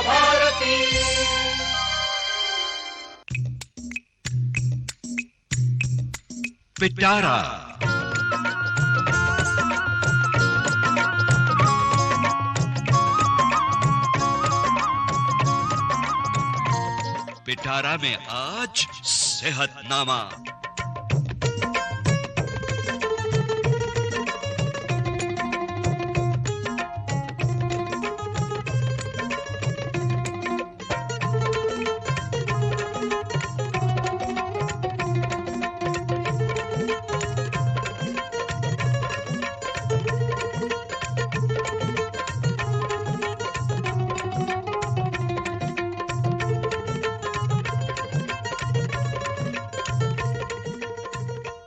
भारती। पिटारा पिटारा में आज सेहतनामा।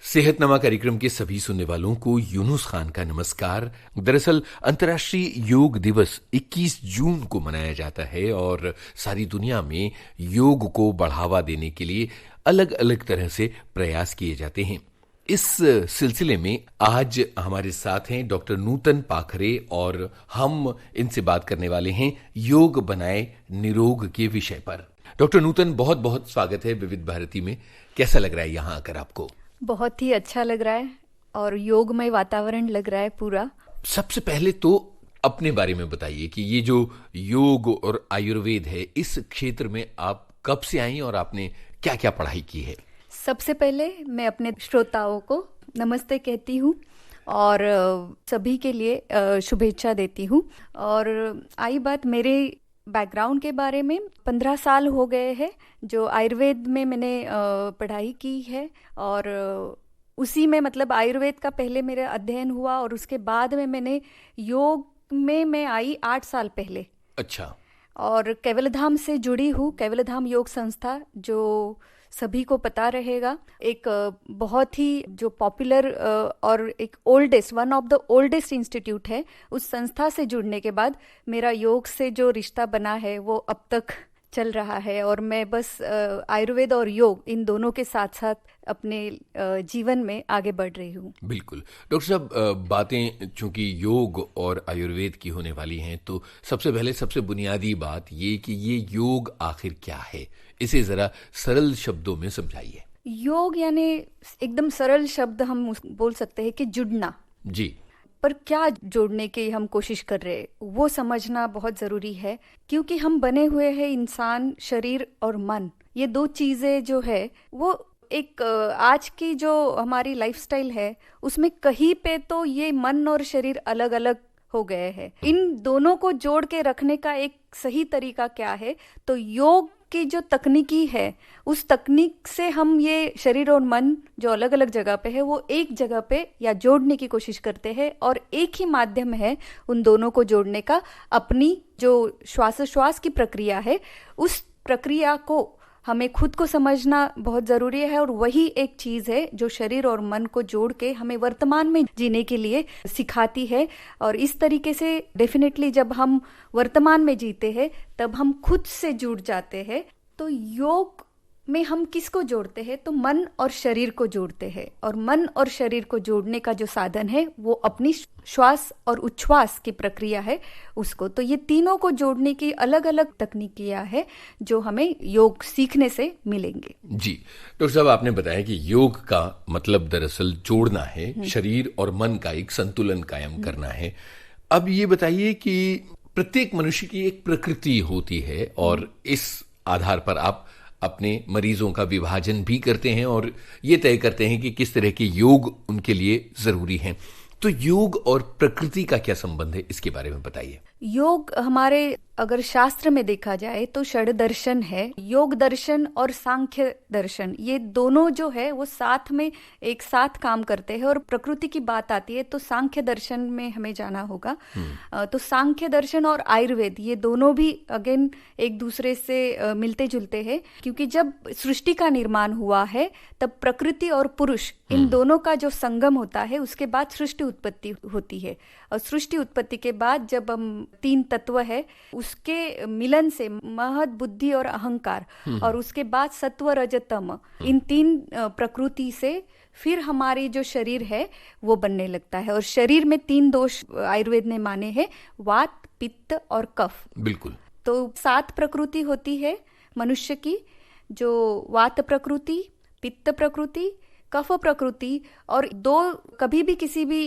सेहतनामा कार्यक्रम के सभी सुनने वालों को यूनुस खान का नमस्कार। दरअसल अंतर्राष्ट्रीय योग दिवस 21 जून को मनाया जाता है और सारी दुनिया में योग को बढ़ावा देने के लिए अलग अलग तरह से प्रयास किए जाते हैं। इस सिलसिले में आज हमारे साथ हैं डॉक्टर नूतन पाखरे और हम इनसे बात करने वाले हैं योग बनाए निरोग के विषय पर। डॉक्टर नूतन, बहुत बहुत स्वागत है विविध भारती में। कैसा लग रहा है यहाँ आकर आपको? बहुत ही अच्छा लग रहा है और योगमय वातावरण लग रहा है पूरा। सबसे पहले तो अपने बारे में बताइए कि ये जो योग और आयुर्वेद है, इस क्षेत्र में आप कब से आई और आपने क्या क्या पढ़ाई की है? सबसे पहले मैं अपने श्रोताओं को नमस्ते कहती हूँ और सभी के लिए शुभेच्छा देती हूँ। और आई बात मेरे बैकग्राउंड के बारे में, 15 साल हो गए हैं जो आयुर्वेद में मैंने पढ़ाई की है और उसी में मतलब आयुर्वेद का पहले मेरा अध्ययन हुआ और उसके बाद में मैंने योग में मैं आई 8 साल पहले। अच्छा। और केवलधाम से जुड़ी हूँ, केवलधाम योग संस्था जो सभी को पता रहेगा, एक बहुत ही जो पॉपुलर और एक oldest, one of the oldest institute है। उस संस्था से जुड़ने के बाद मेरा योग से जो रिश्ता बना है वो अब तक चल रहा है और मैं बस आयुर्वेद और योग इन दोनों के साथ साथ अपने जीवन में आगे बढ़ रही हूँ। बिल्कुल डॉक्टर साहब, बातें चूंकि योग और आयुर्वेद की होने वाली हैं तो सबसे पहले सबसे बुनियादी बात ये कि ये योग आखिर क्या है, इसे जरा सरल शब्दों में समझाइए। योग यानी एकदम सरल शब्द हम बोल सकते हैं कि जुड़ना। जी। पर क्या जोड़ने की हम कोशिश कर रहे हैं वो समझना बहुत जरूरी है, क्योंकि हम बने हुए हैं इंसान, शरीर और मन। ये दो चीजें जो है वो एक आज की जो हमारी लाइफस्टाइल है उसमें कहीं पे तो ये मन और शरीर अलग अलग हो गए हैं। इन दोनों को जोड़ के रखने का एक सही तरीका क्या है? तो योग की जो तकनीकी है उस तकनीक से हम ये शरीर और मन जो अलग अलग जगह पे है वो एक जगह पे या जोड़ने की कोशिश करते हैं और एक ही माध्यम है उन दोनों को जोड़ने का, अपनी जो श्वासोश्वास की प्रक्रिया है उस प्रक्रिया को हमें खुद को समझना बहुत जरूरी है और वही एक चीज है जो शरीर और मन को जोड़ के हमें वर्तमान में जीने के लिए सिखाती है। और इस तरीके से डेफिनेटली जब हम वर्तमान में जीते हैं तब हम खुद से जुड़ जाते हैं। तो योग में हम किसको जोड़ते हैं? तो मन और शरीर को जोड़ते हैं और मन और शरीर को जोड़ने का जो साधन है वो अपनी श्वास और उच्छ्वास की प्रक्रिया है उसको। तो ये तीनों को जोड़ने की अलग अलग तकनीकियां है जो हमें योग सीखने से मिलेंगे। जी डॉक्टर साहब, आपने बताया कि योग का मतलब दरअसल जोड़ना है, शरीर और मन का एक संतुलन कायम करना है। अब ये बताइए कि प्रत्येक मनुष्य की एक प्रकृति होती है और इस आधार पर आप अपने मरीजों का विभाजन भी करते हैं और ये तय करते हैं कि किस तरह के योग उनके लिए जरूरी हैं। तो योग और प्रकृति का क्या संबंध है, इसके बारे में बताइए। योग हमारे अगर शास्त्र में देखा जाए तो षड दर्शन है। योग दर्शन और सांख्य दर्शन ये दोनों जो है वो साथ में एक साथ काम करते हैं और प्रकृति की बात आती है तो सांख्य दर्शन में हमें जाना होगा। तो सांख्य दर्शन और आयुर्वेद ये दोनों भी अगेन एक दूसरे से मिलते जुलते हैं, क्योंकि जब सृष्टि का निर्माण हुआ है तब प्रकृति और पुरुष इन दोनों का जो संगम होता है उसके बाद सृष्टि उत्पत्ति होती है। और सृष्टि उत्पत्ति के बाद जब हम 3 तत्व है उसके मिलन से महत, बुद्धि और अहंकार और उसके बाद सत्व, रज, तम, इन 3 प्रकृति से फिर हमारी जो शरीर है वो बनने लगता है। और शरीर में 3 दोष आयुर्वेद ने माने हैं, वात, पित्त और कफ। बिल्कुल। तो 7 प्रकृति होती है मनुष्य की, जो वात प्रकृति, पित्त प्रकृति, कफ प्रकृति, और 2 कभी भी किसी भी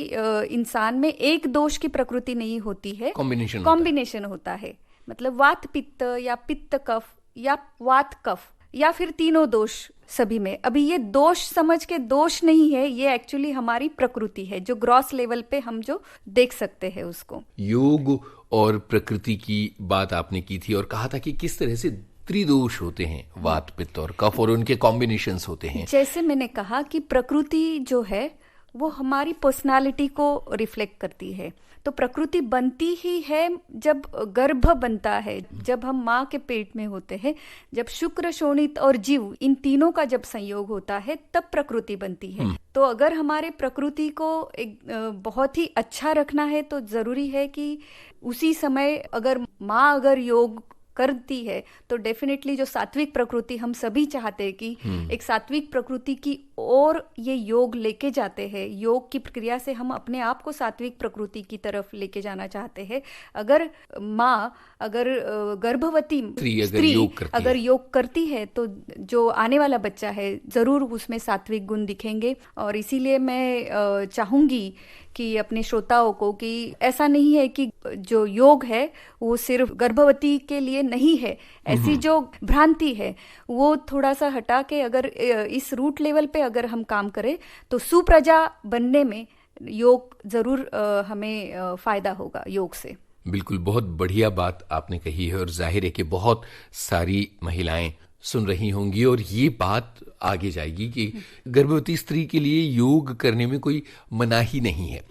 इंसान में एक दोष की प्रकृति नहीं होती है, कॉम्बिनेशन होता है। मतलब वात पित्त या पित्त कफ या वात कफ या फिर तीनों दोष सभी में। अभी ये दोष समझ के दोष नहीं है, ये एक्चुअली हमारी प्रकृति है जो ग्रॉस लेवल पे हम जो देख सकते हैं उसको। योग और प्रकृति की बात आपने की थी और कहा था कि किस तरह से त्रिदोष होते हैं, वात पित्त और कफ, और उनके कॉम्बिनेशंस होते हैं। जैसे मैंने कहा कि प्रकृति जो है वो हमारी पर्सनालिटी को रिफ्लेक्ट करती है। तो प्रकृति बनती ही है जब गर्भ बनता है, जब हम माँ के पेट में होते हैं, जब शुक्र, शोणित और जीव इन तीनों का जब संयोग होता है तब प्रकृति बनती है। तो अगर हमारे प्रकृति को एक बहुत ही अच्छा रखना है तो जरूरी है कि उसी समय अगर माँ अगर योग करती है तो डेफिनेटली जो सात्विक प्रकृति हम सभी चाहते हैं कि एक सात्विक प्रकृति की ओर ये योग लेके जाते हैं। योग की प्रक्रिया से हम अपने आप को सात्विक प्रकृति की तरफ लेके जाना चाहते हैं। अगर माँ, अगर गर्भवती स्त्री अगर योग करती है तो जो आने वाला बच्चा है जरूर उसमें सात्विक गुण दिखेंगे। और इसीलिए मैं चाहूंगी कि अपने श्रोताओं को कि ऐसा नहीं है कि जो योग है वो सिर्फ गर्भवती के लिए नहीं है, ऐसी जो भ्रांति है वो थोड़ा सा हटा के अगर इस रूट लेवल पे अगर हम काम करें तो सुप्रजा बनने में योग जरूर हमें फायदा होगा योग से। बिल्कुल, बहुत बढ़िया बात आपने कही है और जाहिर है कि बहुत सारी महिलाएं सुन रही होंगी और ये बात आगे जाएगी कि गर्भवती स्त्री के लिए योग करने में कोई मनाही नहीं है।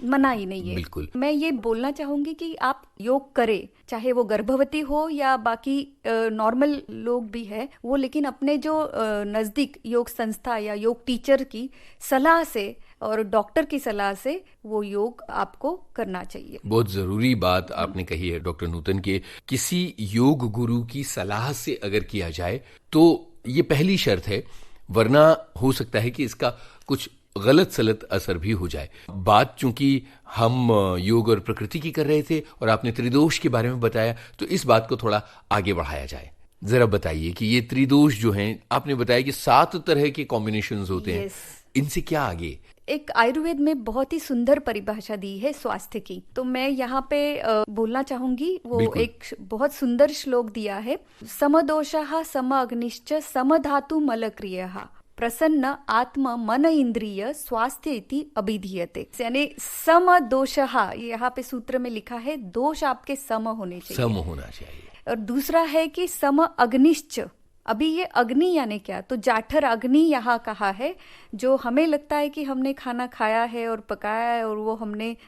बिल्कुल, मैं ये बोलना चाहूंगी कि आप योग करें, चाहे वो गर्भवती हो या बाकी नॉर्मल लोग भी है वो, लेकिन अपने जो नजदीक योग संस्था या योग टीचर की सलाह से और डॉक्टर की सलाह से वो योग आपको करना चाहिए। बहुत जरूरी बात आपने कही है डॉक्टर नूतन के, किसी योग गुरु की सलाह से अगर किया जाए तो ये पहली शर्त है, वरना हो सकता है कि इसका कुछ गलत सलत असर भी हो जाए। बात चूंकि हम योग और प्रकृति की कर रहे थे और आपने त्रिदोष के बारे में बताया तो इस बात को थोड़ा आगे बढ़ाया जाए। जरा बताइए कि ये त्रिदोष जो हैं, आपने बताया कि 7 तरह के कॉम्बिनेशंस होते हैं, इनसे क्या आगे? एक आयुर्वेद में बहुत ही सुंदर परिभाषा दी है स्वास्थ्य की, तो मैं यहाँ पे बोलना चाहूंगी। वो एक बहुत सुंदर श्लोक दिया है, समदोषः सम अग्निश्च समधातु मलक्रियः प्रसन्न आत्म मन इंद्रिय स्वास्थ्य इति अभिधीयते। यानी सम दोषः, यहाँ पे सूत्र में लिखा है दोष आपके सम होने चाहिए, सम होना चाहिए। और दूसरा है कि सम अग्निश्च। अभी ये अग्नि यानी क्या, तो जाठर अग्नि यहाँ कहा है, जो हमें लगता है कि हमने खाना खाया है और पकाया है और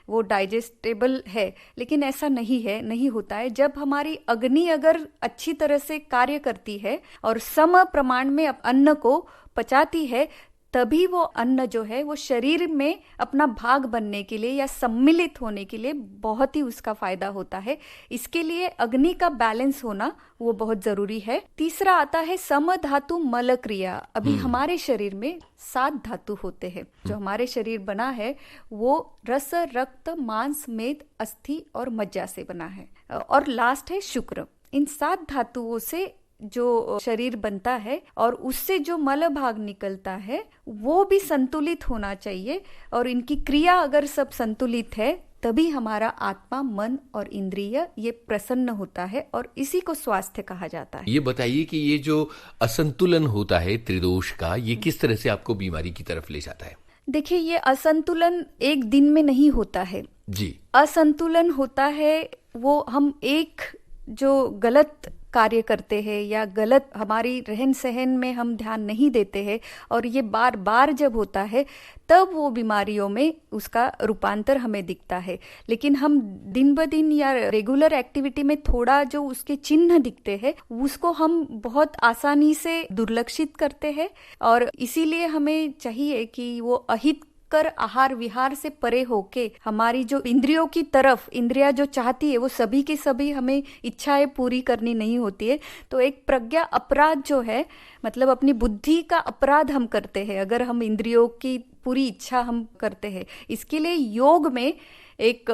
वो डाइजेस्टेबल है, लेकिन ऐसा नहीं होता है। जब हमारी अग्नि अगर अच्छी तरह से कार्य करती है और सम प्रमाण में अन्न को पचाती है, तभी वो अन्न जो है वो शरीर में अपना भाग बनने के लिए या सम्मिलित होने के लिए बहुत ही उसका फायदा होता है। इसके लिए अग्नि का बैलेंस होना वो बहुत जरूरी है। तीसरा आता है सम धातु मल क्रिया। अभी हमारे शरीर में 7 धातु होते हैं। जो हमारे शरीर बना है वो रस, रक्त, मांस, मेद, अस्थि और मज्जा से बना है। और लास्ट है शुक्र। इन 7 धातुओं से जो शरीर बनता है और उससे जो मल भाग निकलता है वो भी संतुलित होना चाहिए। और इनकी क्रिया अगर सब संतुलित है तभी हमारा आत्मा, मन और इंद्रिय ये प्रसन्न होता है और इसी को स्वास्थ्य कहा जाता है। ये बताइए कि ये जो असंतुलन होता है त्रिदोष का, ये किस तरह से आपको बीमारी की तरफ ले जाता है? देखिए, ये असंतुलन एक दिन में नहीं होता है जी। असंतुलन होता है वो हम एक जो गलत कार्य करते हैं या गलत हमारी रहन सहन में हम ध्यान नहीं देते हैं और ये बार बार जब होता है तब वो बीमारियों में उसका रूपांतर हमें दिखता है। लेकिन हम दिन ब दिन या रेगुलर एक्टिविटी में थोड़ा जो उसके चिन्ह दिखते हैं उसको हम बहुत आसानी से दुर्लक्षित करते हैं। और इसीलिए हमें चाहिए कि वो अहित कर आहार विहार से परे होके हमारी जो इंद्रियों की तरफ, इंद्रिया जो चाहती है वो सभी की सभी हमें इच्छाएं पूरी करनी नहीं होती है। तो एक प्रज्ञा अपराध जो है, मतलब अपनी बुद्धि का अपराध हम करते हैं। अगर हम इंद्रियों की पूरी इच्छा हम करते हैं। इसके लिए योग में एक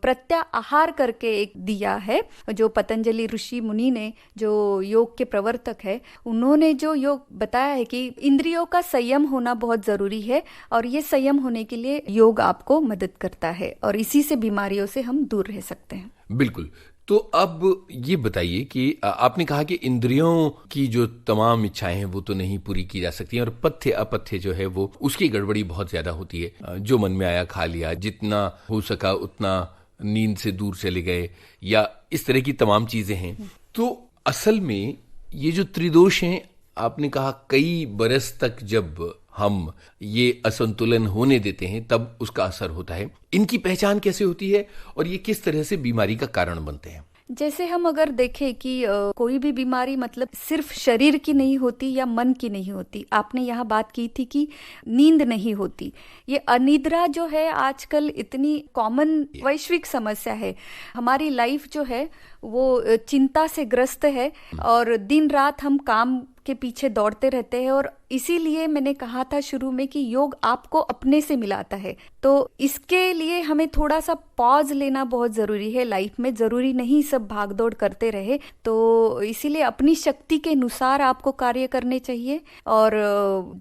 प्रत्याहार करके एक दिया है, जो पतंजलि ऋषि मुनि ने, जो योग के प्रवर्तक है, उन्होंने जो योग बताया है कि इंद्रियों का संयम होना बहुत जरूरी है और ये संयम होने के लिए योग आपको मदद करता है और इसी से बीमारियों से हम दूर रह सकते हैं। बिल्कुल। तो अब ये बताइए कि आपने कहा कि इंद्रियों की जो तमाम इच्छाएं हैं वो तो नहीं पूरी की जा सकती हैं और पथ्य अपथ्य जो है वो उसकी गड़बड़ी बहुत ज्यादा होती है। जो मन में आया खा लिया, जितना हो सका उतना नींद से दूर चले गए, या इस तरह की तमाम चीजें हैं। तो असल में ये जो त्रिदोष हैं, आपने कहा कई बरस तक जब हम ये असंतुलन होने देते हैं तब उसका असर होता है। इनकी पहचान कैसे होती है और ये किस तरह से बीमारी का कारण बनते हैं? जैसे हम अगर देखें कि कोई भी बीमारी मतलब सिर्फ शरीर की नहीं होती या मन की नहीं होती। आपने यहाँ बात की थी कि नींद नहीं होती। ये अनिद्रा जो है आजकल इतनी कॉमन वैश्विक समस्या है। हमारी लाइफ जो है वो चिंता से ग्रस्त है और दिन रात हम काम के पीछे दौड़ते रहते हैं और इसीलिए मैंने कहा था शुरू में कि योग आपको अपने से मिलाता है। तो इसके लिए हमें थोड़ा सा पॉज लेना बहुत जरूरी है लाइफ में। जरूरी नहीं सब भागदौड़ करते रहे, तो इसीलिए अपनी शक्ति के अनुसार आपको कार्य करने चाहिए और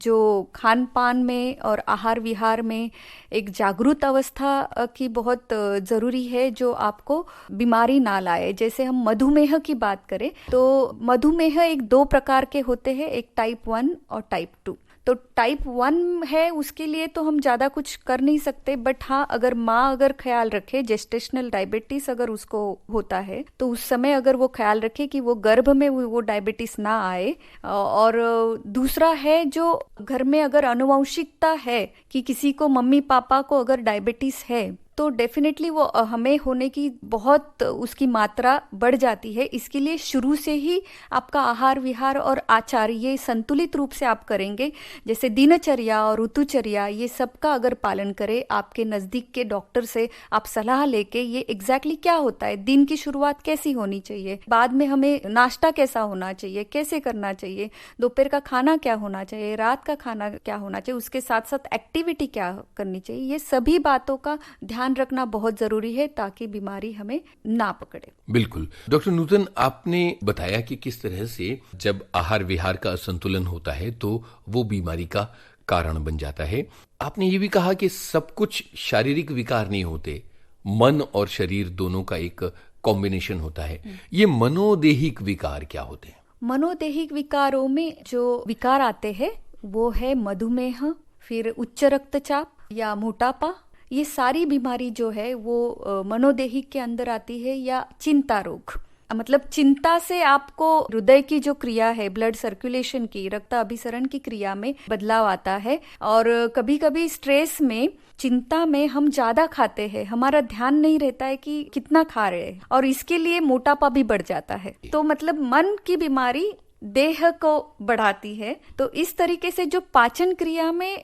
जो खान पान में और आहार विहार में एक जागरूक अवस्था की बहुत जरूरी है जो आपको बीमारी ना लाए। जैसे हम मधुमेह की बात करें तो मधुमेह एक 2 प्रकार के होते हैं, एक टाइप 1 और टाइप 2। तो टाइप 1 है उसके लिए तो हम ज़्यादा कुछ कर नहीं सकते, बट हाँ अगर माँ अगर ख्याल रखे, जेस्टेशनल डायबिटीज अगर उसको होता है तो उस समय अगर वो ख्याल रखे कि वो गर्भ में वो डायबिटीज ना आए। और दूसरा है जो घर में अगर आनुवंशिकता है कि किसी को मम्मी पापा को अगर डायबिटीज है तो डेफिनेटली वो हमें होने की बहुत उसकी मात्रा बढ़ जाती है। इसके लिए शुरू से ही आपका आहार विहार और आचार ये संतुलित रूप से आप करेंगे, जैसे दिनचर्या और ऋतुचर्या ये सब का अगर पालन करें, आपके नज़दीक के डॉक्टर से आप सलाह लेके ये एग्जैक्टली क्या होता है, दिन की शुरुआत कैसी होनी चाहिए, बाद में हमें नाश्ता कैसा होना चाहिए, कैसे करना चाहिए, दोपहर का खाना क्या होना चाहिए, रात का खाना क्या होना चाहिए, उसके साथ साथ एक्टिविटी क्या करनी चाहिए, ये सभी बातों का ध्यान रखना बहुत जरूरी है ताकि बीमारी हमें ना पकड़े। बिल्कुल। डॉक्टर नूतन, आपने बताया कि किस तरह से जब आहार विहार का असंतुलन होता है तो वो बीमारी का कारण बन जाता है। आपने ये भी कहा कि सब कुछ शारीरिक विकार नहीं होते, मन और शरीर दोनों का एक कॉम्बिनेशन होता है। ये मनोदेहिक विकार क्या होते हैं? मनोदेहिक विकारों में जो विकार आते हैं वो है मधुमेह, फिर उच्च रक्तचाप या मोटापा। ये सारी बीमारी जो है वो मनोदेहिक के अंदर आती है, या चिंता रोग, मतलब चिंता से आपको हृदय की जो क्रिया है, ब्लड सर्कुलेशन की, रक्त अभिसरण की क्रिया में बदलाव आता है। और कभी कभी स्ट्रेस में, चिंता में हम ज्यादा खाते हैं, हमारा ध्यान नहीं रहता है कि कितना खा रहे हैं और इसके लिए मोटापा भी बढ़ जाता है। तो मतलब मन की बीमारी देह को बढ़ाती है। तो इस तरीके से जो पाचन क्रिया में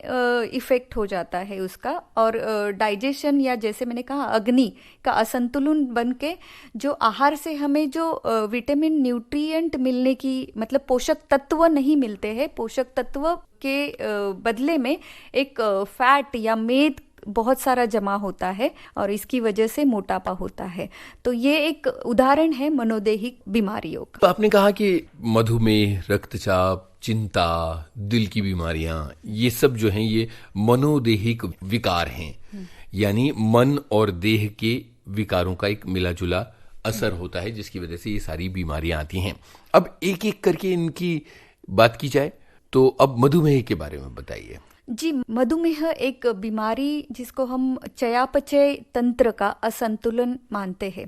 इफेक्ट हो जाता है उसका, और डाइजेशन या जैसे मैंने कहा अग्नि का असंतुलन बन के जो आहार से हमें जो विटामिन न्यूट्रिएंट मिलने की, मतलब पोषक तत्व नहीं मिलते हैं, पोषक तत्व के बदले में एक फैट या मेद बहुत सारा जमा होता है और इसकी वजह से मोटापा होता है। तो ये एक उदाहरण है मनोदेहिक बीमारियों का। तो आपने कहा कि मधुमेह, रक्तचाप, चिंता, दिल की बीमारियां, ये सब जो हैं ये मनोदेहिक विकार हैं, यानी मन और देह के विकारों का एक मिला जुला असर होता है जिसकी वजह से ये सारी बीमारियां आती हैं। अब एक एक करके इनकी बात की जाए तो अब मधुमेह के बारे में बताइए। जी, मधुमेह एक बीमारी जिसको हम चयापचय तंत्र का असंतुलन मानते हैं।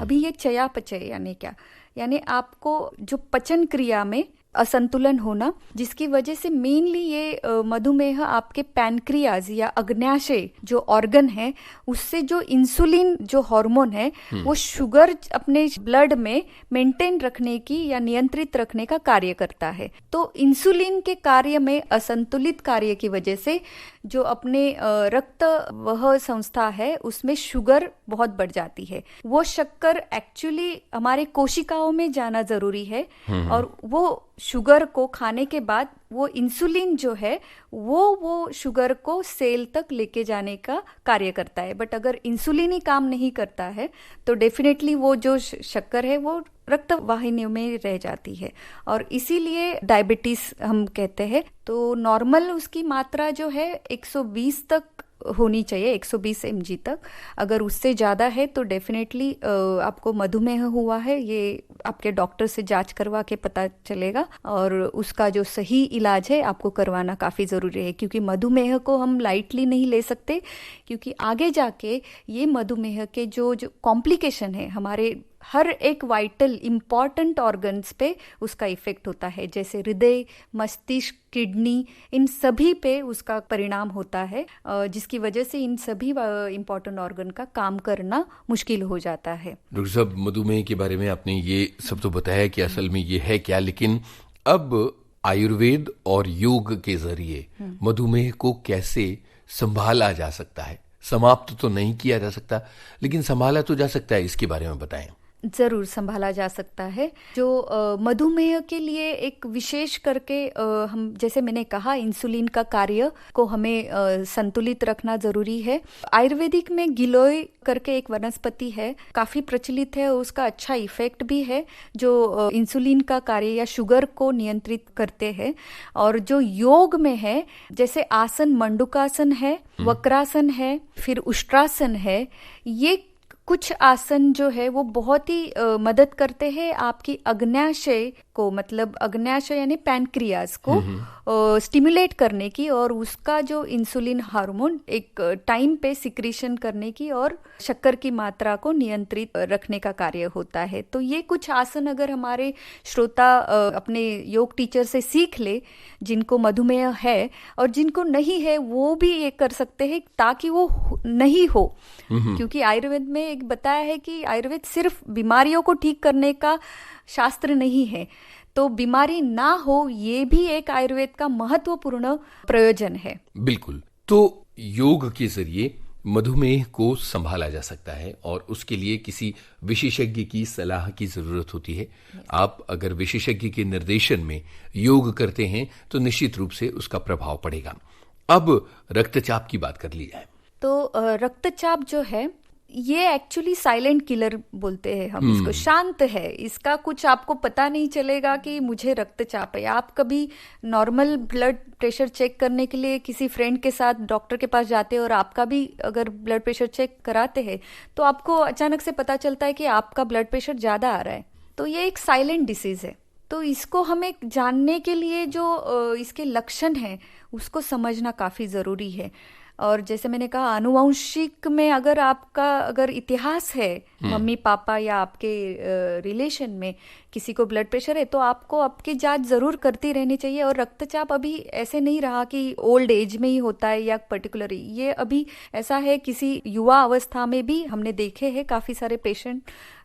अभी ये चयापचय यानी क्या, यानी आपको जो पचन क्रिया में असंतुलन होना, जिसकी वजह से मेनली ये मधुमेह आपके पैनक्रियाज या अग्न्याशय जो ऑर्गन है उससे जो इंसुलिन जो हार्मोन है वो शुगर अपने ब्लड में मेंटेन रखने की या नियंत्रित रखने का कार्य करता है। तो इंसुलिन के कार्य में असंतुलित कार्य की वजह से जो अपने रक्त वह संस्था है उसमें शुगर बहुत बढ़ जाती है। वो शक्कर एक्चुअली हमारे कोशिकाओं में जाना जरूरी है और वो शुगर को खाने के बाद वो इंसुलिन जो है वो शुगर को सेल तक लेके जाने का कार्य करता है। बट अगर इंसुलिन ही काम नहीं करता है तो डेफिनेटली वो जो शक्कर है वो रक्त वाहिनियों में रह जाती है और इसीलिए डायबिटीज हम कहते हैं। तो नॉर्मल उसकी मात्रा जो है 120 तक होनी चाहिए, 120 mg तक। अगर उससे ज़्यादा है तो डेफिनेटली आपको मधुमेह हुआ है, ये आपके डॉक्टर से जांच करवा के पता चलेगा और उसका जो सही इलाज है आपको करवाना काफ़ी ज़रूरी है, क्योंकि मधुमेह को हम लाइटली नहीं ले सकते, क्योंकि आगे जाके ये मधुमेह के जो कॉम्प्लिकेशन है हमारे हर एक वाइटल इम्पॉर्टेंट ऑर्गन्स पे उसका इफेक्ट होता है, जैसे हृदय, मस्तिष्क, किडनी, इन सभी पे उसका परिणाम होता है, जिसकी वजह से इन सभी इम्पॉर्टेंट ऑर्गन का काम करना मुश्किल हो जाता है। डॉक्टर साहब, मधुमेह के बारे में आपने ये सब तो बताया कि असल में ये है क्या, लेकिन अब आयुर्वेद और योग के जरिए मधुमेह को कैसे संभाला जा सकता है? समाप्त तो नहीं किया जा सकता, लेकिन संभाला तो जा सकता है, इसके बारे में बताएं। जरूर संभाला जा सकता है। जो मधुमेह के लिए एक विशेष करके हम जैसे मैंने कहा इंसुलिन का कार्य को हमें संतुलित रखना जरूरी है। आयुर्वेदिक में गिलोय करके एक वनस्पति है, काफी प्रचलित है, उसका अच्छा इफेक्ट भी है जो इंसुलिन का कार्य या शुगर को नियंत्रित करते हैं। और जो योग में है, जैसे आसन मंडूकासन है, वक्रासन है, फिर उष्ट्रासन है, ये कुछ आसन जो है वो बहुत ही मदद करते हैं आपकी अग्न्याशय को, मतलब अग्न्याशय यानी पैनक्रियाज को स्टिमुलेट करने की और उसका जो इंसुलिन हार्मोन एक टाइम पे सिक्रीशन करने की और शक्कर की मात्रा को नियंत्रित रखने का कार्य होता है। तो ये कुछ आसन अगर हमारे श्रोता अपने योग टीचर से सीख ले, जिनको मधुमेह है और जिनको नहीं है वो भी ये कर सकते हैं ताकि वो नहीं हो, क्योंकि आयुर्वेद में एक बताया है कि आयुर्वेद सिर्फ बीमारियों को ठीक करने का शास्त्र नहीं है, तो बीमारी ना हो ये भी एक आयुर्वेद का महत्वपूर्ण प्रयोजन है। बिल्कुल। तो योग के जरिए मधुमेह को संभाला जा सकता है और उसके लिए किसी विशेषज्ञ की सलाह की जरूरत होती है। आप अगर विशेषज्ञ के निर्देशन में योग करते हैं तो निश्चित रूप से उसका प्रभाव पड़ेगा। अब रक्तचाप की बात कर ली जाए तो रक्तचाप जो है ये एक्चुअली साइलेंट किलर बोलते हैं हम इसको, शांत है, इसका कुछ आपको पता नहीं चलेगा कि मुझे रक्तचाप है। आप कभी नॉर्मल ब्लड प्रेशर चेक करने के लिए किसी फ्रेंड के साथ डॉक्टर के पास जाते हैं और आपका भी अगर ब्लड प्रेशर चेक कराते हैं तो आपको अचानक से पता चलता है कि आपका ब्लड प्रेशर ज्यादा आ रहा है, तो ये एक साइलेंट डिसीज है। तो इसको हमें जानने के लिए जो इसके लक्षण हैं उसको समझना काफी जरूरी है। और जैसे मैंने कहा आनुवंशिक में अगर इतिहास है, मम्मी पापा या आपके रिलेशन में किसी को ब्लड प्रेशर है तो आपको आपकी जांच जरूर करती रहनी चाहिए। और रक्तचाप अभी ऐसे नहीं रहा कि ओल्ड एज में ही होता है या पर्टिकुलर, ये अभी ऐसा है किसी युवा अवस्था में भी हमने देखे हैं, काफी सारे पेशेंट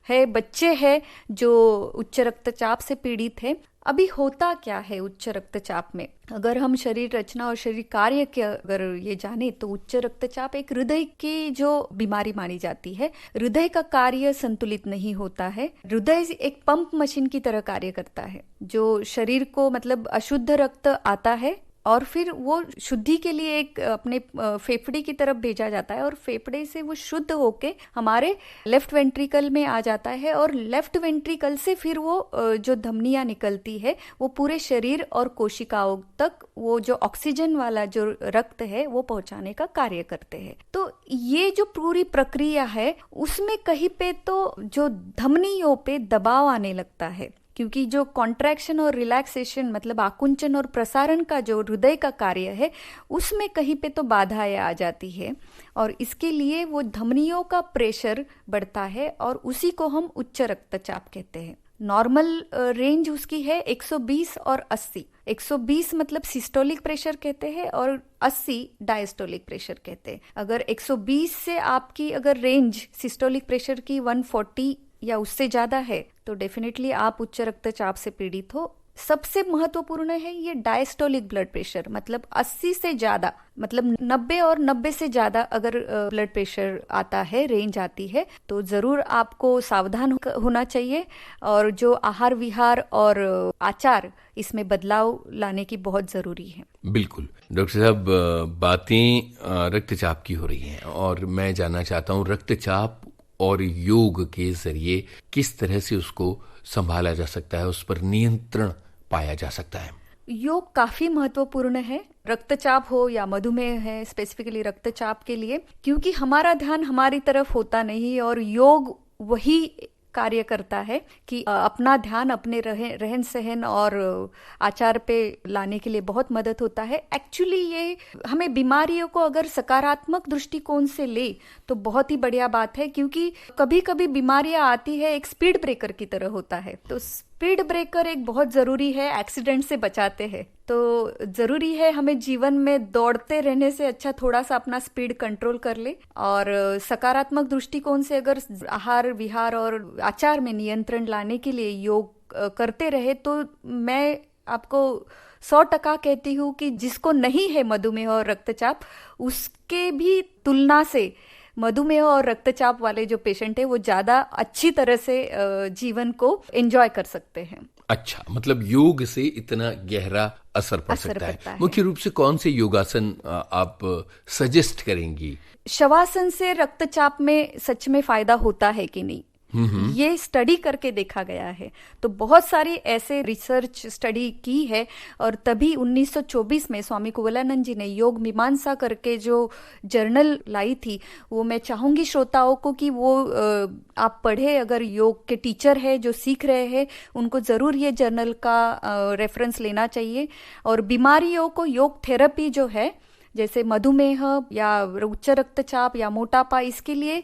है, बच्चे हैं जो उच्च रक्तचाप से पीड़ित है। अभी होता क्या है उच्च रक्तचाप में, अगर हम शरीर रचना और शरीर कार्य के अगर ये जाने तो उच्च रक्तचाप एक हृदय की जो बीमारी मानी जाती है। हृदय का कार्य संतुलित नहीं होता है। हृदय एक पंप मशीन की तरह कार्य करता है, जो शरीर को मतलब अशुद्ध रक्त आता है और फिर वो शुद्धि के लिए एक अपने फेफड़े की तरफ भेजा जाता है और फेफड़े से वो शुद्ध होके हमारे लेफ्ट वेंट्रिकल में आ जाता है और लेफ्ट वेंट्रिकल से फिर वो जो धमनियां निकलती है वो पूरे शरीर और कोशिकाओं तक वो जो ऑक्सीजन वाला जो रक्त है वो पहुंचाने का कार्य करते हैं। तो ये जो पूरी प्रक्रिया है उसमें कहीं पे तो जो धमनियों पे दबाव आने लगता है, क्योंकि जो कॉन्ट्रैक्शन और रिलैक्सेशन मतलब आकुंचन और प्रसारण का जो हृदय का कार्य है उसमें कहीं पे तो बाधाएं आ जाती है और इसके लिए वो धमनियों का प्रेशर बढ़ता है और उसी को हम उच्च रक्तचाप कहते हैं। नॉर्मल रेंज उसकी है 120 और 80। 120 मतलब सिस्टोलिक प्रेशर कहते हैं और 80 डायस्टोलिक प्रेशर कहते हैं। अगर 120 से आपकी अगर रेंज सिस्टोलिक प्रेशर की 140 या उससे ज्यादा है तो डेफिनेटली आप उच्च रक्तचाप से पीड़ित हो, सबसे महत्वपूर्ण है ये डायस्टोलिक ब्लड प्रेशर, मतलब 80 से ज्यादा, मतलब 90 और 90 से ज्यादा अगर ब्लड प्रेशर आता है, रेंज आती है, तो जरूर आपको सावधान होना चाहिए और जो आहार विहार और आचार इसमें बदलाव लाने की बहुत जरूरी है। बिल्कुल डॉक्टर साहब, बातें रक्तचाप की हो रही हैं और मैं जानना चाहता हूँ रक्तचाप और योग के जरिए किस तरह से उसको संभाला जा सकता है, उस पर नियंत्रण पाया जा सकता है। योग काफी महत्वपूर्ण है, रक्तचाप हो या मधुमेह है, स्पेसिफिकली रक्तचाप के लिए, क्योंकि हमारा ध्यान हमारी तरफ होता नहीं और योग वही कार्य करता है कि अपना ध्यान अपने रहन सहन और आचार पे लाने के लिए बहुत मदद होता है। एक्चुअली ये हमें बीमारियों को अगर सकारात्मक दृष्टिकोण से ले तो बहुत ही बढ़िया बात है, क्योंकि कभी कभी बीमारियां आती है एक स्पीड ब्रेकर की तरह होता है, तो स्पीड ब्रेकर एक बहुत जरूरी है, एक्सीडेंट से बचाते हैं। तो जरूरी है हमें जीवन में दौड़ते रहने से अच्छा थोड़ा सा अपना स्पीड कंट्रोल कर ले और सकारात्मक दृष्टिकोण से अगर आहार विहार और आचार में नियंत्रण लाने के लिए योग करते रहे तो मैं आपको 100% कहती हूँ कि जिसको नहीं है मधुमेह और रक्तचाप, उसके भी तुलना से मधुमेह और रक्तचाप वाले जो पेशेंट है वो ज्यादा अच्छी तरह से जीवन को एंजॉय कर सकते हैं। अच्छा, मतलब योग से इतना गहरा असर पड़ सकता है। मुख्य रूप से कौन से योगासन आप सजेस्ट करेंगी? शवासन से रक्तचाप में सच में फायदा होता है कि नहीं, ये स्टडी करके देखा गया है। तो बहुत सारी ऐसे रिसर्च स्टडी की है और तभी 1924 में स्वामी कुवलानंद जी ने योग मीमांसा करके जो जर्नल लाई थी, वो मैं चाहूंगी श्रोताओं को कि वो आप पढ़े। अगर योग के टीचर है जो सीख रहे हैं उनको जरूर ये जर्नल का रेफरेंस लेना चाहिए। और बीमारियों को योग थेरेपी जो है, जैसे मधुमेह या उच्च रक्तचाप या मोटापा, इसके लिए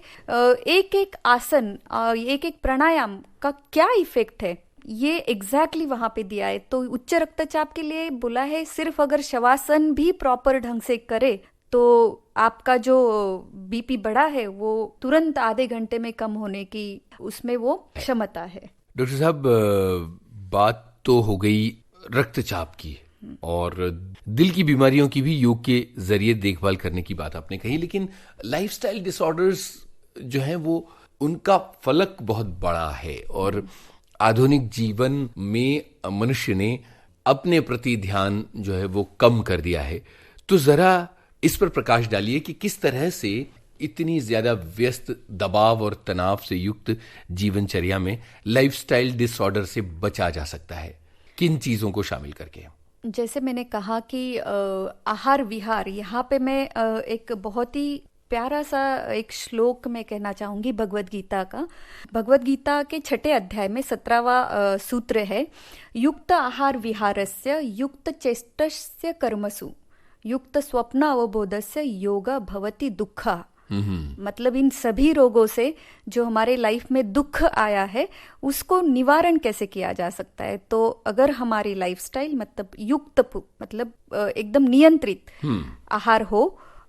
एक एक आसन और एक एक प्राणायाम का क्या इफेक्ट है ये एग्जैक्टली वहां पे दिया है। तो उच्च रक्तचाप के लिए बोला है सिर्फ अगर शवासन भी प्रॉपर ढंग से करे तो आपका जो बीपी बढ़ा है वो तुरंत आधे घंटे में कम होने की उसमें वो क्षमता है। डॉक्टर साहब, बात तो हो गई रक्तचाप की और दिल की बीमारियों की भी योग के जरिए देखभाल करने की बात आपने कही, लेकिन लाइफस्टाइल डिसऑर्डर्स जो हैं वो उनका फलक बहुत बड़ा है और आधुनिक जीवन में मनुष्य ने अपने प्रति ध्यान जो है वो कम कर दिया है। तो जरा इस पर प्रकाश डालिए कि किस तरह से इतनी ज्यादा व्यस्त, दबाव और तनाव से युक्त जीवनचर्या में लाइफस्टाइल डिसऑर्डर से बचा जा सकता है, किन चीजों को शामिल करके। जैसे मैंने कहा कि आहार विहार, यहाँ पे मैं एक बहुत ही प्यारा सा एक श्लोक मैं कहना चाहूंगी भगवद गीता का। भगवद गीता के 6 अध्याय में 17वां सूत्र है, युक्त आहार विहारस्य युक्त चेष्टस्य कर्मसु युक्त स्वप्न अवबोधस्य योगा भवति दुःखा। मतलब इन सभी रोगों से जो हमारे लाइफ में दुख आया है उसको निवारण कैसे किया जा सकता है। तो अगर हमारी लाइफस्टाइल मतलब युक्त, मतलब एकदम नियंत्रित आहार हो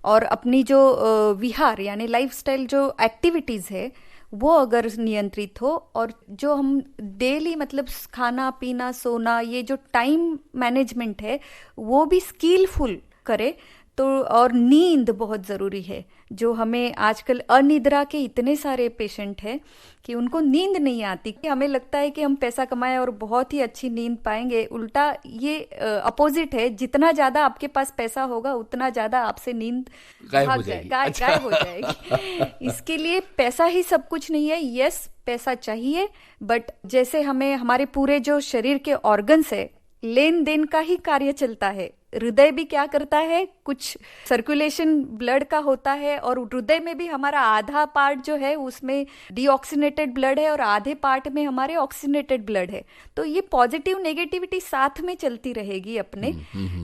और अपनी जो विहार यानी लाइफस्टाइल जो एक्टिविटीज है वो अगर नियंत्रित हो और जो हम डेली मतलब खाना पीना सोना ये जो टाइम मैनेजमेंट है वो भी स्किलफुल करे तो, और नींद बहुत जरूरी है। जो हमें आजकल अनिद्रा के इतने सारे पेशेंट हैं कि उनको नींद नहीं आती, कि हमें लगता है कि हम पैसा कमाएं और बहुत ही अच्छी नींद पाएंगे। उल्टा ये अपोजिट है, जितना ज्यादा आपके पास पैसा होगा उतना ज्यादा आपसे नींद गायब हो जाएगी। इसके लिए पैसा ही सब कुछ नहीं है। यस, पैसा चाहिए, बट जैसे हमें हमारे पूरे जो शरीर के ऑर्गन्स है लेन देन का ही कार्य चलता है। हृदय भी क्या करता है, कुछ सर्कुलेशन ब्लड का होता है और हृदय में भी हमारा आधा पार्ट जो है उसमें डीऑक्सीनेटेड ब्लड है और आधे पार्ट में हमारे ऑक्सीनेटेड ब्लड है। तो ये पॉजिटिव नेगेटिविटी साथ में चलती रहेगी अपने।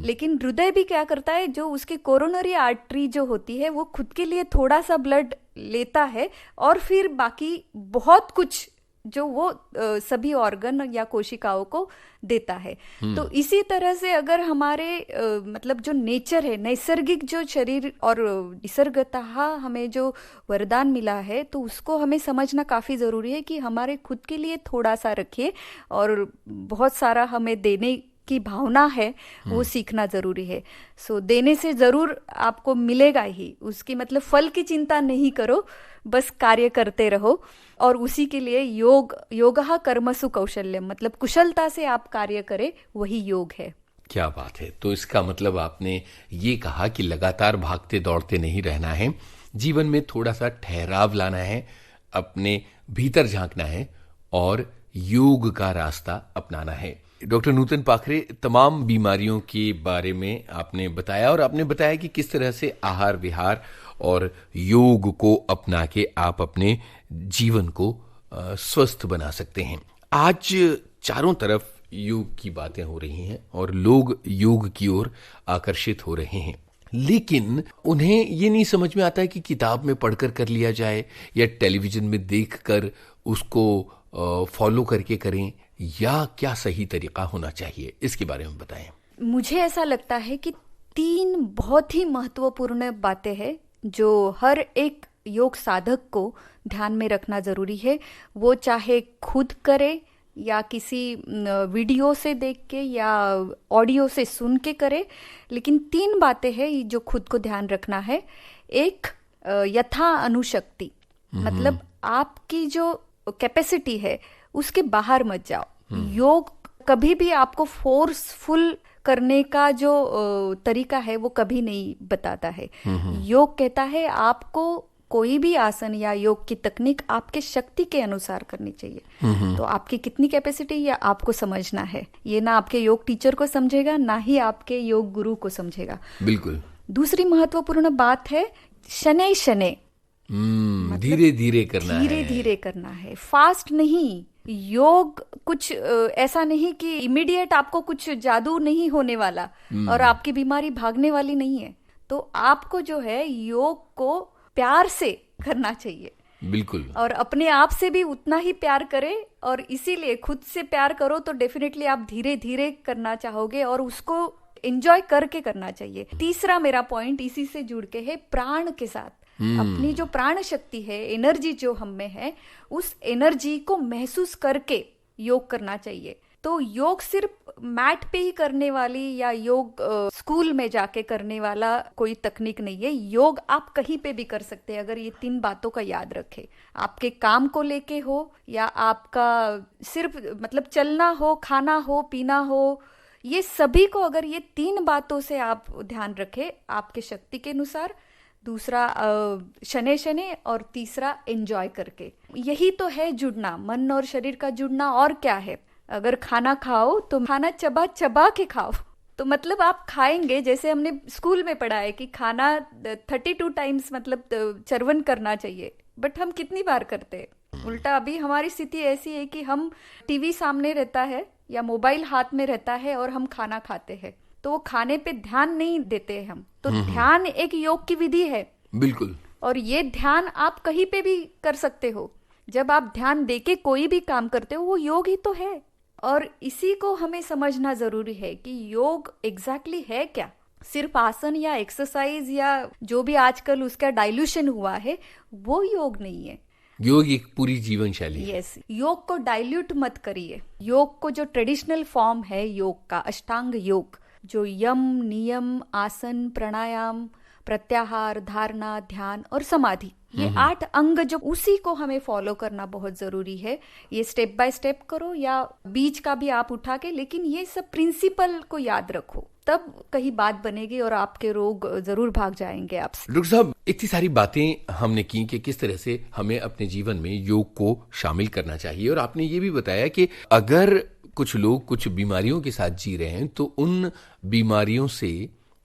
लेकिन हृदय भी क्या करता है, जो उसकी कोरोनरी आर्टरी जो होती है वो खुद के लिए थोड़ा सा ब्लड लेता है और फिर बाकी बहुत कुछ जो वो सभी ऑर्गन या कोशिकाओं को देता है। तो इसी तरह से अगर हमारे मतलब जो नेचर है, नैसर्गिक जो शरीर और निसर्गतः हमें जो वरदान मिला है, तो उसको हमें समझना काफी जरूरी है कि हमारे खुद के लिए थोड़ा सा रखिए और बहुत सारा हमें देने की भावना है वो सीखना जरूरी है। सो देने से जरूर आपको मिलेगा ही, उसकी मतलब फल की चिंता नहीं करो, बस कार्य करते रहो। और उसी के लिए योगः कर्मसु कौशल्यम, मतलब कुशलता से आप कार्य करें, वही योग है। क्या बात है। तो इसका मतलब आपने ये कहा कि लगातार भागते दौड़ते नहीं रहना है, जीवन में थोड़ा सा ठहराव लाना है, अपने भीतर झांकना है और योग का रास्ता अपनाना है। डॉक्टर नूतन पाखरे, तमाम बीमारियों के बारे में आपने बताया और आपने बताया कि किस तरह से आहार विहार और योग को अपना के आप अपने जीवन को स्वस्थ बना सकते हैं। आज चारों तरफ योग की बातें हो रही हैं और लोग योग की ओर आकर्षित हो रहे हैं, लेकिन उन्हें ये नहीं समझ में आता है कि किताब में पढ़कर कर लिया जाए या टेलीविजन में देखकर उसको फॉलो करके करें, या क्या सही तरीका होना चाहिए, इसके बारे में बताएं। मुझे ऐसा लगता है कि 3 बहुत ही महत्वपूर्ण बातें हैं जो हर एक योग साधक को ध्यान में रखना जरूरी है। वो चाहे खुद करे या किसी वीडियो से देख के या ऑडियो से सुन के करे, लेकिन 3 बातें हैं जो खुद को ध्यान रखना है। एक, यथा अनुशक्ति, मतलब आपकी जो कैपेसिटी है उसके बाहर मत जाओ। योग कभी भी आपको फोर्सफुल करने का जो तरीका है वो कभी नहीं बताता है। योग कहता है आपको कोई भी आसन या योग की तकनीक आपके शक्ति के अनुसार करनी चाहिए। तो आपकी कितनी कैपेसिटी या आपको समझना है, ये ना आपके योग टीचर को समझेगा ना ही आपके योग गुरु को समझेगा। बिल्कुल। दूसरी महत्वपूर्ण बात है शनै शनै, धीरे धीरे करना है, धीरे धीरे करना है, फास्ट नहीं। योग कुछ ऐसा नहीं कि इमीडिएट आपको कुछ जादू नहीं होने वाला और आपकी बीमारी भागने वाली नहीं है। तो आपको जो है योग को प्यार से करना चाहिए। बिल्कुल। और अपने आप से भी उतना ही प्यार करें, और इसीलिए खुद से प्यार करो तो डेफिनेटली आप धीरे धीरे करना चाहोगे और उसको एंजॉय करके करना चाहिए। तीसरा मेरा पॉइंट इसी से जुड़ के है, प्राण के साथ अपनी जो प्राण शक्ति है, एनर्जी जो हम में है, उस एनर्जी को महसूस करके योग करना चाहिए। तो योग सिर्फ मैट पे ही करने वाली या योग स्कूल में जाके करने वाला कोई तकनीक नहीं है। योग आप कहीं पे भी कर सकते हैं अगर ये 3 बातों का याद रखें। आपके काम को लेके हो या आपका सिर्फ मतलब चलना हो, खाना हो, पीना हो, ये सभी को अगर ये 3 बातों से आप ध्यान रखें आपके शक्ति के अनुसार, दूसरा शनै शनै, और तीसरा एंजॉय करके, यही तो है जुड़ना, मन और शरीर का जुड़ना। और क्या है, अगर खाना खाओ तो खाना चबा चबा के खाओ। तो मतलब आप खाएंगे, जैसे हमने स्कूल में पढ़ा है कि खाना 32 टाइम्स मतलब चर्वन करना चाहिए, बट हम कितनी बार करते हैं? उल्टा अभी हमारी स्थिति ऐसी है कि हम टीवी सामने रहता है या मोबाइल हाथ में रहता है और हम खाना खाते हैं, तो वो खाने पे ध्यान नहीं देते हैं हम। तो ध्यान एक योग की विधि है। बिल्कुल। और ये ध्यान आप कहीं पे भी कर सकते हो। जब आप ध्यान देके कोई भी काम करते हो वो योग ही तो है। और इसी को हमें समझना जरूरी है कि योग एग्जैक्टली है क्या। सिर्फ आसन या एक्सरसाइज या जो भी आजकल उसका डाइल्यूशन हुआ है वो योग नहीं है। योग एक पूरी जीवन शैली है। यस, योग को डाइल्यूट मत करिए। योग को जो ट्रेडिशनल फॉर्म है योग का, अष्टांग योग, जो यम, नियम, आसन, प्राणायाम, प्रत्याहार, धारणा, ध्यान और समाधि, ये 8 अंग जो, उसी को हमें फॉलो करना बहुत जरूरी है। ये स्टेप बाय स्टेप करो या बीच का भी आप उठा के, लेकिन ये सब प्रिंसिपल को याद रखो, तब कहीं बात बनेगी और आपके रोग जरूर भाग जाएंगे आपसे। डॉक्टर साहब, इतनी सारी बातें हमने की कि किस तरह से हमें अपने जीवन में योग को शामिल करना चाहिए, और आपने ये भी बताया कि अगर कुछ लोग कुछ बीमारियों के साथ जी रहे हैं तो उन बीमारियों से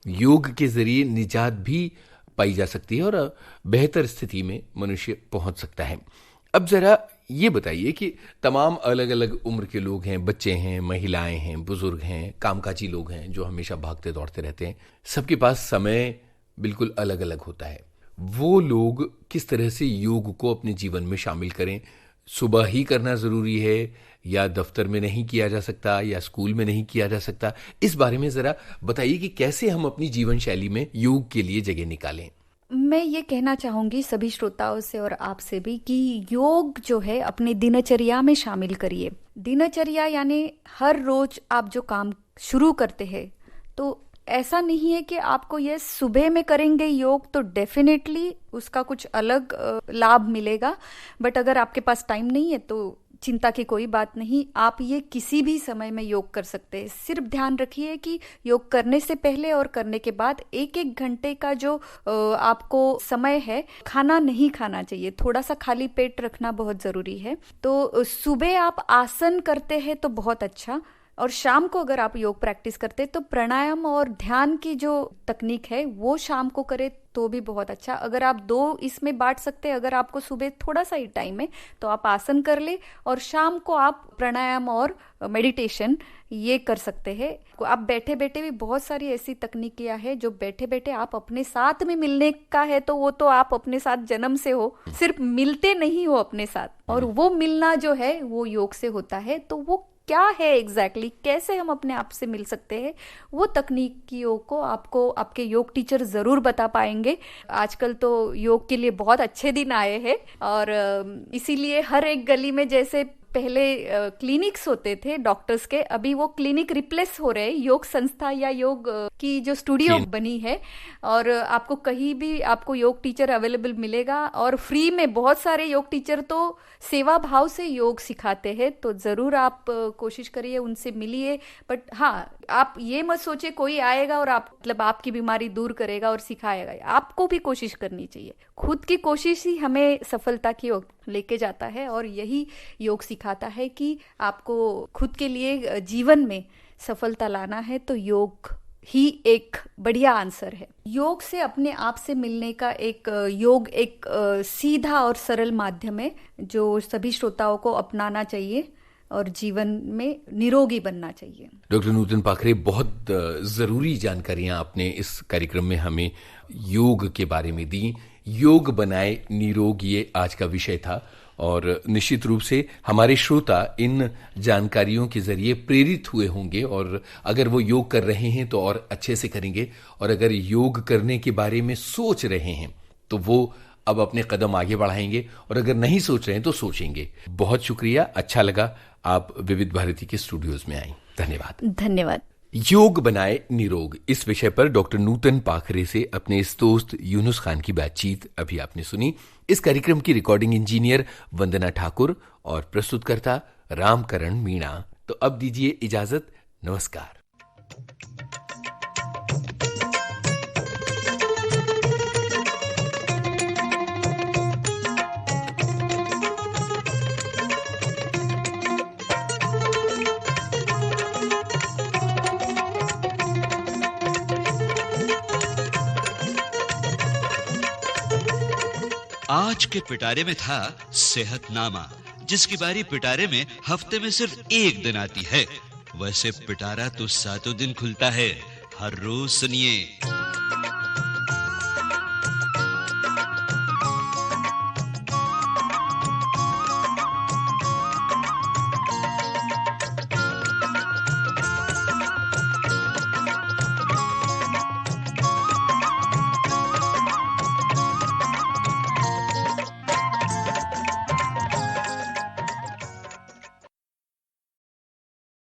योग के जरिए निजात भी पाई जा सकती है और बेहतर स्थिति में मनुष्य पहुंच सकता है। अब जरा ये बताइए कि तमाम अलग अलग उम्र के लोग हैं, बच्चे हैं, महिलाएं हैं, बुजुर्ग हैं, कामकाजी लोग हैं जो हमेशा भागते दौड़ते रहते हैं, सबके पास समय बिल्कुल अलग अलग होता है। वो लोग किस तरह से योग को अपने जीवन में शामिल करें, सुबह ही करना जरूरी है या दफ्तर में नहीं किया जा सकता या स्कूल में नहीं किया जा सकता? इस बारे में जरा बताइए कि कैसे हम अपनी जीवन शैली में योग के लिए जगह निकालें। मैं ये कहना चाहूंगी सभी श्रोताओं से और आपसे भी कि योग जो है अपनी दिनचर्या में शामिल करिए। दिनचर्या यानी हर रोज आप जो काम शुरू करते हैं, तो ऐसा नहीं है कि आपको ये सुबह में करेंगे योग तो डेफिनेटली उसका कुछ अलग लाभ मिलेगा, बट अगर आपके पास टाइम नहीं है तो चिंता की कोई बात नहीं, आप ये किसी भी समय में योग कर सकते हैं। सिर्फ ध्यान रखिए कि योग करने से पहले और करने के बाद 1-1 घंटे का जो आपको समय है, खाना नहीं खाना चाहिए, थोड़ा सा खाली पेट रखना बहुत जरूरी है। तो सुबह आप आसन करते हैं तो बहुत अच्छा, और शाम को अगर आप योग प्रैक्टिस करते तो प्राणायाम और ध्यान की जो तकनीक है वो शाम को करें तो भी बहुत अच्छा। अगर आप 2 इसमें बांट सकते हैं, अगर आपको सुबह थोड़ा सा ही टाइम है तो आप आसन कर ले और शाम को आप प्राणायाम और मेडिटेशन ये कर सकते हैं। आप बैठे बैठे भी बहुत सारी ऐसी तकनीकियां हैं जो बैठे बैठे आप अपने साथ में मिलने का है, तो वो तो आप अपने साथ जन्म से हो, सिर्फ मिलते नहीं हो अपने साथ, और वो मिलना जो है वो योग से होता है। तो वो क्या है एग्जैक्टली कैसे हम अपने आप से मिल सकते हैं, वो तकनीकियों को आपको आपके योग टीचर जरूर बता पाएंगे। आजकल तो योग के लिए बहुत अच्छे दिन आए हैं, और इसीलिए हर एक गली में जैसे पहले क्लिनिक्स होते थे डॉक्टर्स के, अभी वो क्लिनिक रिप्लेस हो रहे हैं योग संस्था या योग की जो स्टूडियो बनी है, और आपको कहीं भी आपको योग टीचर अवेलेबल मिलेगा, और फ्री में बहुत सारे योग टीचर तो सेवा भाव से योग सिखाते हैं। तो जरूर आप कोशिश करिए, उनसे मिलिए। बट हाँ, आप ये मत सोचे कोई आएगा और आप मतलब आपकी बीमारी दूर करेगा और सिखाएगा। आपको भी कोशिश करनी चाहिए, खुद की कोशिश ही हमें सफलता की ओर लेके जाता है, और यही योग सिखाता है कि आपको खुद के लिए जीवन में सफलता लाना है तो योग ही एक बढ़िया आंसर है। योग से अपने आप से मिलने का योग एक सीधा और सरल माध्यम है जो सभी श्रोताओं को अपनाना चाहिए और जीवन में निरोगी बनना चाहिए। डॉक्टर नूतन पाखरे, बहुत जरूरी जानकारियां आपने इस कार्यक्रम में हमें योग के बारे में दी। योग बनाए निरोग, ये आज का विषय था, और निश्चित रूप से हमारे श्रोता इन जानकारियों के जरिए प्रेरित हुए होंगे, और अगर वो योग कर रहे हैं तो और अच्छे से करेंगे, और अगर योग करने के बारे में सोच रहे हैं तो वो अब अपने कदम आगे बढ़ाएंगे, और अगर नहीं सोच रहे हैं तो सोचेंगे। बहुत शुक्रिया, अच्छा लगा आप विविध भारती के स्टूडियोज में आई। धन्यवाद। धन्यवाद। योग बनाए निरोग, इस विषय पर डॉक्टर नूतन पाखरे से अपने इस दोस्त यूनुस खान की बातचीत अभी आपने सुनी। इस कार्यक्रम की रिकॉर्डिंग इंजीनियर वंदना ठाकुर और प्रस्तुतकर्ता रामकरण मीणा। तो अब दीजिए इजाजत, नमस्कार। आज के पिटारे में था सेहतनामा, जिसकी बारी पिटारे में हफ्ते में सिर्फ 1 दिन आती है। वैसे पिटारा तो 7 दिन खुलता है। हर रोज सुनिए।